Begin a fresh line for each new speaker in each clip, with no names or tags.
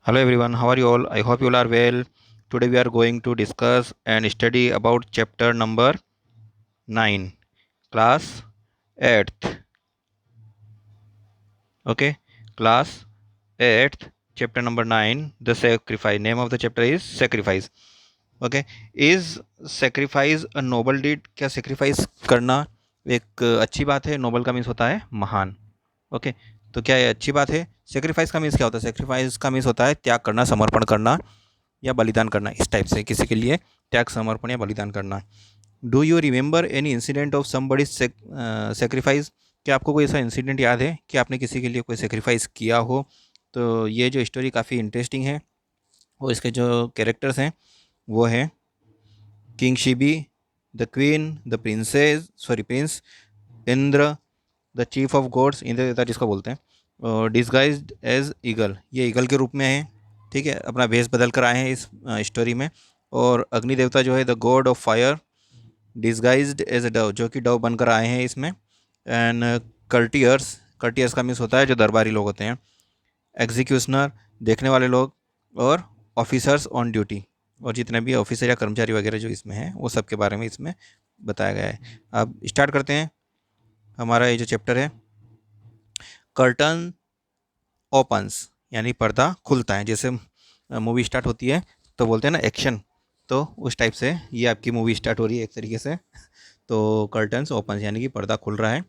Hello everyone, how are you all? I hope you all are well. Today we are going to discuss and study about chapter number 9, class 8th. Okay, class 8th, chapter number 9, the sacrifice. Name of the chapter is sacrifice. Okay, is sacrifice a noble deed? क्या sacrifice करना एक अच्छी बात है? noble का means होता है महान. ओके, तो क्या ये अच्छी बात है? सेक्रीफाइस का मीन्स क्या होता है? सेक्रीफाइस का मीन्स होता है त्याग करना, समर्पण करना या बलिदान करना. इस टाइप से किसी के लिए त्याग, समर्पण या बलिदान करना. Do you remember any incident of somebody sacrifice? क्या आपको कोई ऐसा इंसिडेंट याद है कि आपने किसी के लिए कोई सेक्रीफाइस किया हो? तो ये जो स्टोरी काफ़ी इंटरेस्टिंग है और इसके जो कैरेक्टर्स हैं वो हैं king Shibi, the queen, the prince, Indra, the chief of gods, Indra देवता जिसको बोलते हैं, और डिस्गाइज्ड एज ईगल, ये ईगल के रूप में है. ठीक है, अपना भेष बदल कर आए हैं इस स्टोरी में. और अग्नि देवता जो है the god of fire, disguised as a dove, जो कि डव बनकर आए हैं इसमें. एंड कर्टियर्स का मीन्स होता है जो दरबारी लोग होते हैं. एग्जीक्यूशनर, देखने वाले लोग. और ऑफिसर्स ऑन ड्यूटी, और जितने भी ऑफिसर या कर्मचारी वगैरह जो इसमें हैं वो सब के बारे में इसमें बताया गया है. अब स्टार्ट करते हैं हमारा ये जो चैप्टर है. कर्टन ओपन्स यानी पर्दा खुलता है. जैसे मूवी स्टार्ट होती है तो बोलते हैं ना एक्शन, तो उस टाइप से ये आपकी मूवी स्टार्ट हो रही है एक तरीके से. तो कर्टन्स ओपन्स यानी कि पर्दा खुल रहा है,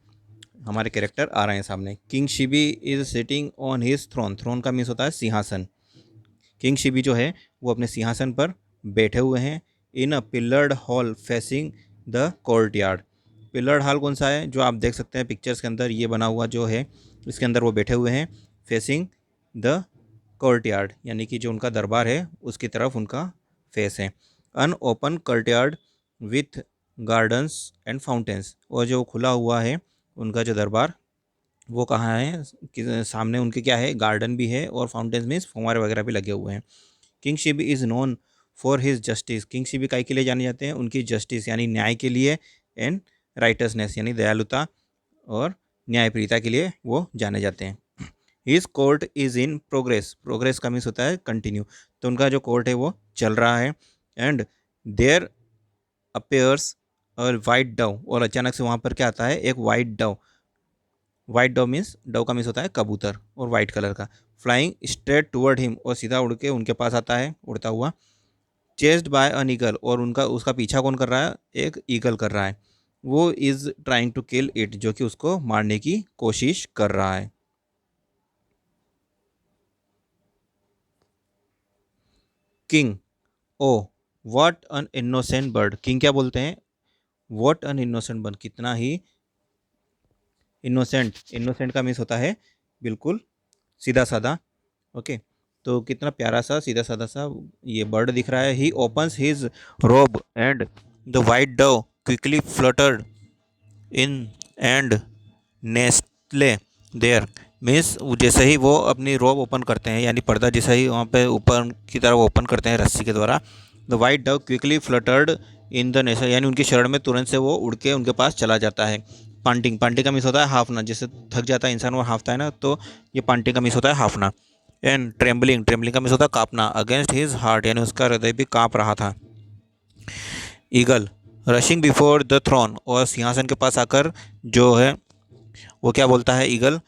हमारे कैरेक्टर आ रहे हैं सामने. King Shibi is sitting on his throne. Throne का मीन्स होता है सिंहासन. किंग शिबी जो है वो अपने सिंहासन पर बैठे हुए हैं. In a pillared hall facing the courtyard. Pillared hall कौन सा है? जो आप देख सकते हैं पिक्चर्स के अंदर ये बना हुआ जो है, इसके अंदर वो बैठे हुए हैं. फेसिंग द कोर्ट यार्ड यानी कि जो उनका दरबार है उसकी तरफ उनका फेस है. An open courtyard with gardens and fountains. और जो खुला हुआ है उनका जो दरबार वो कहाँ है कि सामने उनके क्या है, गार्डन भी है और फाउंटेन्स मीन्स फुव्वारे वगैरह भी लगे हुए हैं. King Shibi is known for his justice. King Shibi काय के लिए जाने जाते हैं? उनकी जस्टिस यानी न्याय के लिए. एंड राइटसनेस यानी दयालुता और न्यायप्रियता के लिए वो जाने जाते हैं. His court is in progress. Progress का मीन्स होता है कंटिन्यू. तो उनका जो कोर्ट है वो चल रहा है. एंड देयर अपेयर्स और वाइट डव. और अचानक से वहाँ पर क्या आता है? एक white Dove. White Dove means, Dove का मीन्स होता है कबूतर और वाइट कलर का. फ्लाइंग स्ट्रेट टूवर्ड हिम, और सीधा उड़ के उनके पास आता है उड़ता हुआ. चेस्ड बाय अन ईगल, और उनका उसका पीछा कौन कर रहा है? एक ईगल कर रहा है. वो is trying to kill it, जो कि उसको मारने की कोशिश कर रहा है. King, oh what an innocent bird. King क्या बोलते हैं? व्हाट अन इनोसेंट बर्ड, कितना ही इनोसेंट. इनोसेंट का मीन्स होता है बिल्कुल सीधा साधा. ओके, तो कितना प्यारा सा सीधा साधा सा ये बर्ड दिख रहा है. He opens his robe and the white dove quickly fluttered in and nestle there. Means जैसे ही वो अपनी रोब ओपन करते हैं यानी पर्दा जैसे ही वहाँ पे ऊपर की तरफ ओपन करते हैं रस्सी के द्वारा, the white dove quickly fluttered in the nest यानी उनकी शरण में तुरंत से वो उड़ के उनके पास चला जाता है. पांटिंग, पांटिंग का मीन्स होता है हाफना. जैसे थक जाता है इंसान वो हाफता है ना, तो ये पांटिंग का मीन्स होता है हाफना. एंड ट्रेम्बलिंग, ट्रेम्बलिंग का मीन्स होता है काँपना. अगेंस्ट हिज हार्ट यानी उसका हृदय भी काँप रहा था. Eagle rushing before the throne, और सिंहासन के पास आकर जो है वो क्या बोलता है ईगल?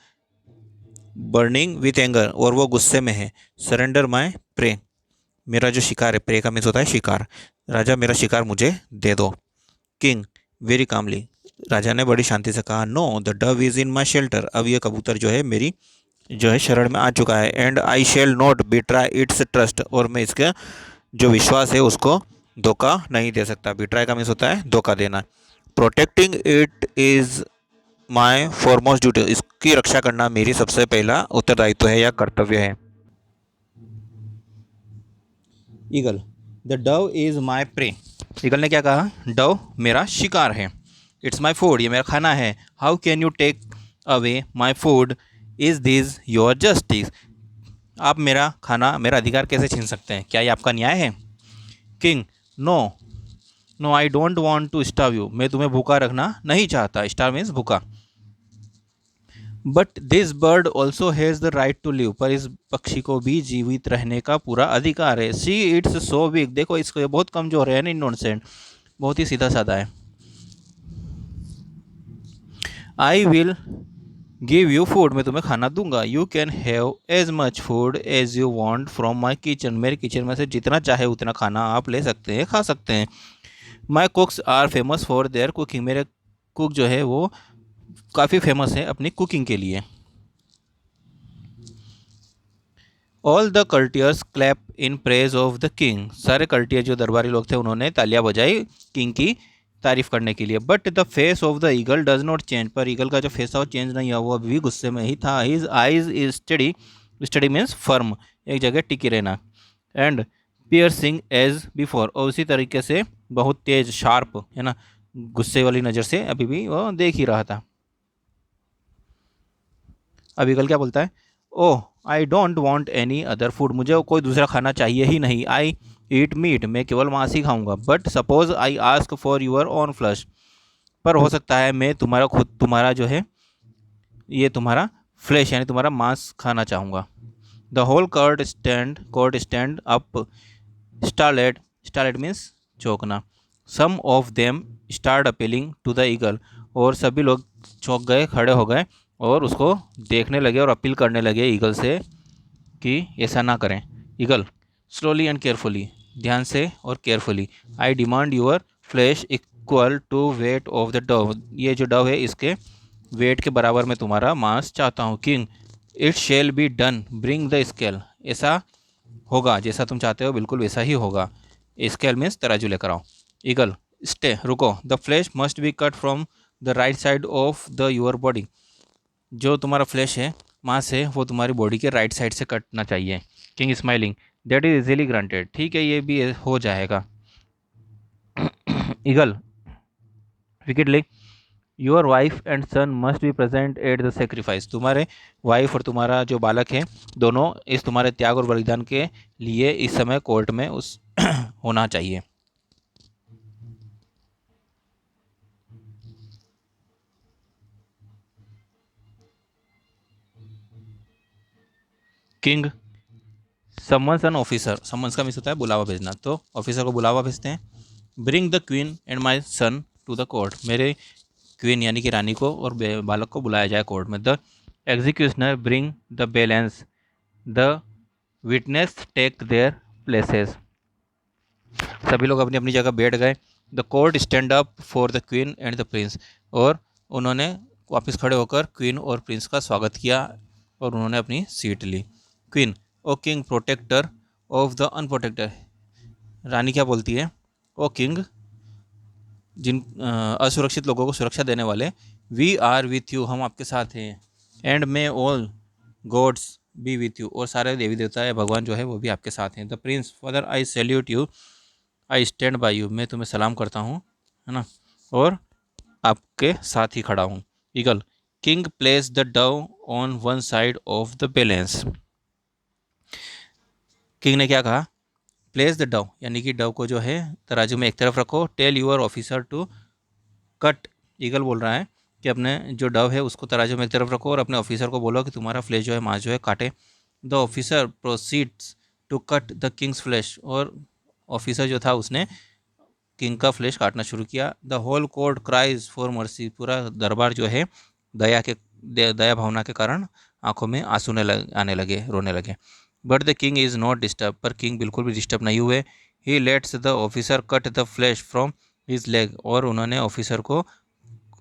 बर्निंग विथ एंगर, और वो गुस्से में है. सरेंडर माय प्रे, मेरा जो शिकार है, प्रे का मीन्स होता है शिकार. राजा मेरा शिकार मुझे दे दो. किंग वेरी कामली, राजा ने बड़ी शांति से कहा. Know the dove is in my shelter. अब ये कबूतर जो है मेरी जो है शरण में आ चुका है. And I shall not betray its trust, और मैं इसका जो विश्वास है उसको धोखा नहीं दे सकता. बिट्राई का मीन्स होता है धोखा देना. Protecting it is my foremost duty, इसकी रक्षा करना मेरी सबसे पहला उत्तरदायित्व है या कर्तव्य है. Eagle the dove is my prey. Eagle ने क्या कहा? डव मेरा शिकार है. इट्स माई फूड, ये मेरा खाना है. How can you take away my food? Is this your justice. आप मेरा खाना, मेरा अधिकार कैसे छीन सकते हैं? क्या ये आपका न्याय है? King no no I don't want to starve you. मैं तुम्हें भूखा रखना नहीं चाहता. स्टार मीन्स भूखा. But this bird also has the right to live, पर इस पक्षी को भी जीवित रहने का पूरा अधिकार है। सी इट्स सो बिग, देखो इसको, ये बहुत कमजोर है, नहीं नॉनसेंस, बहुत ही सीधा साधा है। I will give you food, मैं तुम्हें खाना दूंगा। You can have as much food as you want from my kitchen, मेरे किचन में से जितना चाहे उतना खाना आप ले सकते हैं, खा सकते हैं। My cooks are famous for their cooking, मेरे कुक जो है वो काफ़ी फेमस है अपनी कुकिंग के लिए। All the courtiers clap in praise of the king, सारे कर्टियर जो दरबारी लोग थे उन्होंने तालियां बजाई किंग की तारीफ करने के लिए। But the face of the eagle does not change, पर ईगल का जो फेस था वो चेंज नहीं हुआ, वो अभी भी गुस्से में ही था। His eyes is study, study means firm, एक जगह टिके रहना। एंड पियर्सिंग एज बिफोर, और उसी तरीके से बहुत तेज शार्प है ना, गुस्से वाली नज़र से अभी भी वो देख ही रहा था। अब ईगल क्या बोलता है, oh I don't want any other food, मुझे कोई दूसरा खाना चाहिए ही नहीं। आई ईट मीट, मैं केवल मांस ही खाऊंगा। But suppose I ask for your own flesh, पर हो सकता है मैं तुम्हारा खुद तुम्हारा जो है ये तुम्हारा फ्लैश यानी तुम्हारा मांस खाना चाहूँगा। The whole court stand up startled, startled means चौंकना। Some of them start appealing to the eagle, और सभी लोग चौंक गए, खड़े हो गए और उसको देखने लगे और अपील करने लगे ईगल से कि ऐसा ना करें। ईगल स्लोली एंड केयरफुली, ध्यान से और carefully. I demand your flesh equal to weight of the dove, ये जो डव है इसके वेट के बराबर मैं तुम्हारा मांस चाहता हूँ। King it shall be done, bring the scale, ऐसा होगा जैसा तुम चाहते हो बिल्कुल वैसा ही होगा। स्केल मीन्स तराजू लेकर आओ। ईगल स्टे, रुको। The flash must be cut from the right side of the your body, जो तुम्हारा फ्लैश है मांस है वो तुम्हारी बॉडी के राइट साइड से कटना चाहिए। King smiling, that is easily granted, ठीक है ये भी हो जाएगा। Eagle wickedly, your wife and son must be present at the sacrifice, तुम्हारे वाइफ और तुम्हारा जो बालक है दोनों इस तुम्हारे त्याग और बलिदान के लिए इस समय कोर्ट में उस होना चाहिए। King summons an officer, summons का मीन्स होता है बुलावा भेजना, तो ऑफिसर को बुलावा भेजते हैं। Bring the queen and my son to the court, मेरे क्वीन यानी कि रानी को और बालक को बुलाया जाए कोर्ट में। The executioner bring the balance, the witness take their places, सभी लोग अपनी अपनी जगह बैठ गए। The court stand up for the queen and the prince, और उन्होंने वापस खड़े होकर क्वीन और प्रिंस का स्वागत किया और उन्होंने अपनी सीट ली। Queen, o king protector of the unprotected, रानी क्या बोलती है, ओ किंग जिन असुरक्षित लोगों को सुरक्षा देने वाले, वी आर विथ यू, हम आपके साथ हैं। And may all gods be with you, और सारे देवी देवता या भगवान जो है वो भी आपके साथ हैं। The Prince, father I salute you, I stand by you, मैं तुम्हें सलाम करता हूँ, है ना, और आपके साथ ही खड़ा हूँ। Eagle, king place the Dove on one side of the balance, king ने क्या कहा, प्लेस द डव यानी कि डव को जो है तराजू में एक तरफ रखो। Tell your officer to cut, eagle बोल रहा है कि अपने जो डव है उसको तराजू में एक तरफ रखो और अपने ऑफिसर को बोलो कि तुम्हारा फ्लैश जो है मांस जो है काटे। The officer proceeds to cut the king's flesh, और ऑफिसर जो था उसने किंग का फ्लैश काटना शुरू किया। The whole court cries for mercy, पूरा दरबार जो है दया भावना के कारण आंखों में आंसू आने लगे, रोने लगे। But the king is not disturb, पर किंग बिल्कुल भी डिस्टर्ब नहीं हुए। He lets the officer cut the flesh from his leg, और उन्होंने ऑफिसर को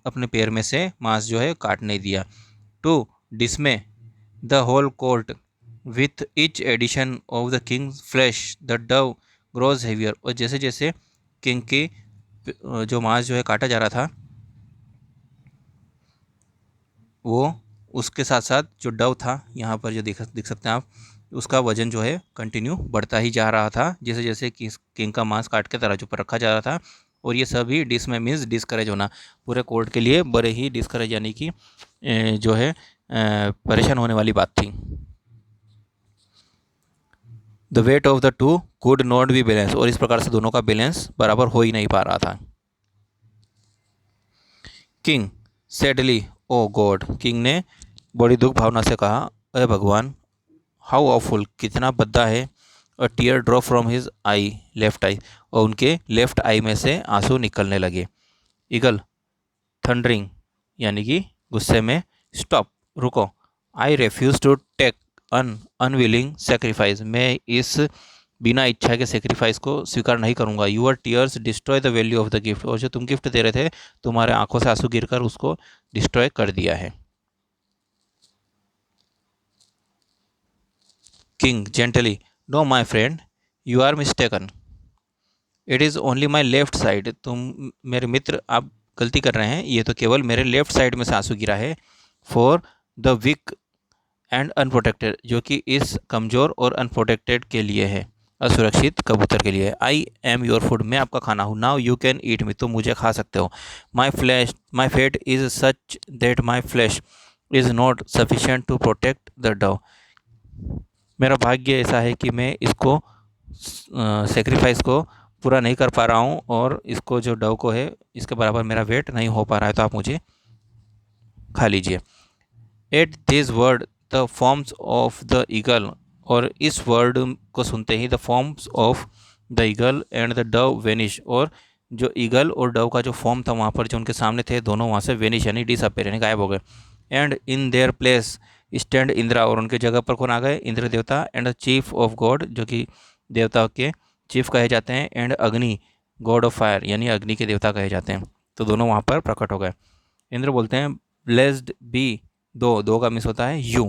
अपने पैर में से मांस जो है काट नहीं दिया। To dismay the whole court with each addition of the king's flesh the dove grows heavier, और जैसे जैसे किंग की जो मांस जो है काटा जा रहा था वो उसके साथ साथ जो डव था यहाँ पर जो दिख सकते हैं आप, उसका वजन जो है कंटिन्यू बढ़ता ही जा रहा था जैसे जैसे किंग का मांस काट के तराजू पर रखा जा रहा था। और ये सभी डिस में मीन्स डिस्करेज होना, पूरे कोर्ट के लिए बड़े ही डिस्करेज यानी कि जो है परेशान होने वाली बात थी। The wait of the two could not be balance, और इस प्रकार से दोनों का बैलेंस बराबर हो ही नहीं पा रहा था। किंग सैडली, ओ गॉड, किंग ने बड़ी दुख भावना से कहा, अरे भगवान, हाउ ऑफुल, कितना भद्दा है। A tear drop from his eye, left eye, और उनके लेफ्ट आई में से आंसू निकलने लगे। ईगल, थंडरिंग, यानी कि गुस्से में, स्टॉप, रुको। I refuse to take an unwilling sacrifice, मैं इस बिना इच्छा के सेक्रीफाइस को स्वीकार नहीं करूंगा। Your tears destroy the value of the gift, और जो तुम गिफ्ट दे रहे थे, तुम्हारे आंखों से आंसू गिरकर उसको डिस्ट्रॉय कर दिया है। King gently, no my friend, you are mistaken, it is only my left side, तुम मेरे मित्र, आप गलती कर रहे हैं, ये तो केवल मेरे लेफ्ट साइड में से आंसू गिरा है। For the weak and unprotected, जो कि इस कमज़ोर और अनप्रोटेक्टेड के लिए है, असुरक्षित कबूतर के लिए। आई एम योर फूड, मैं आपका खाना हूँ। Now you can eat me, तुम मुझे खा सकते हो। My fate is such that my flesh is not sufficient to protect the dove, मेरा भाग्य ऐसा है कि मैं इसको सेक्रीफाइस को पूरा नहीं कर पा रहा हूँ, और इसको जो डव को है, इसके बराबर मेरा वेट नहीं हो पा रहा है, तो आप मुझे खा लीजिए। At this word the forms of the eagle, और इस वर्ड को सुनते ही the forms of the eagle and the dove vanish, और जो ईगल और डव का जो फॉर्म था वहाँ पर, जो उनके सामने थे, दोनों वहाँ से वेनिश यानी डिसअपेयर यानी गायब हो गए। And in their place stand Indira, और उनके जगह पर कौन आ गए, इंद्र देवता। And the chief of God, जो कि देवताओं के चीफ कहे जाते हैं। एंड अग्नि, गॉड ऑफ फायर, यानी अग्नि के देवता कहे जाते हैं। तो दोनों वहाँ पर प्रकट हो गए। इंद्र बोलते हैं, ब्लेस्ड बी, दो का मिस होता है यू,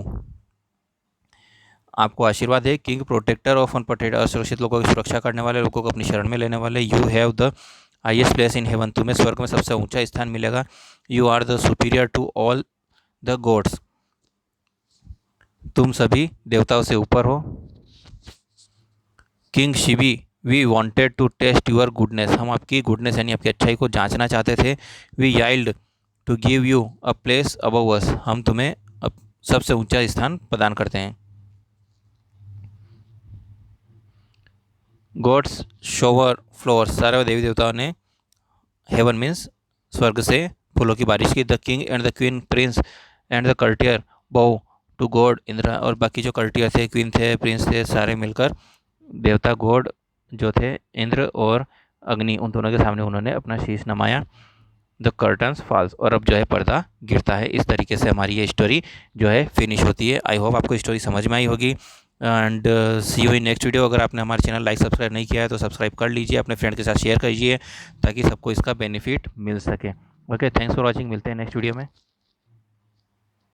आपको आशीर्वाद है। किंग प्रोटेक्टर ऑफ अनप्रोटेक्टेड, असुरक्षित लोगों की सुरक्षा करने वाले, लोगों को अपनी शरण में लेने वाले। You have the highest place in heaven, तुम्हें स्वर्ग में सबसे ऊंचा स्थान मिलेगा। You are the superior to all the gods, तुम सभी देवताओं से ऊपर हो। King Shivi, we wanted to test your goodness, हम आपकी गुडनेस यानी आपकी अच्छाई को जांचना चाहते थे। We yield to give you a place above us, हम तुम्हें सबसे ऊंचा स्थान प्रदान करते हैं। गॉड्स शोवर फ्लोवर्स, सारे देवी देवताओं ने, हेवन मीन्स स्वर्ग से, फूलों की बारिश की। The king and the queen, prince and the courtier bow to God Indra, और बाकी जो कल्टियर थे, क्वीन थे, प्रिंस थे, सारे मिलकर देवता गॉड जो थे इंद्र और अग्नि, उन दोनों के सामने उन्होंने अपना शीश नमाया। द कर्टन्स फॉल्स, और अब जो है पर्दा गिरता है। इस तरीके से हमारी ये स्टोरी जो है फिनिश होती है। आई होप आपको स्टोरी समझ में आई होगी। And see you in next video. अगर आपने हमारे चैनल लाइक सब्सक्राइब नहीं किया है तो सब्सक्राइब कर लीजिए, अपने फ्रेंड के साथ शेयर कीजिए ताकि सबको इसका बेनिफिट मिल सके। ओके, थैंक्स फॉर वॉचिंग, मिलते हैं नेक्स्ट वीडियो में।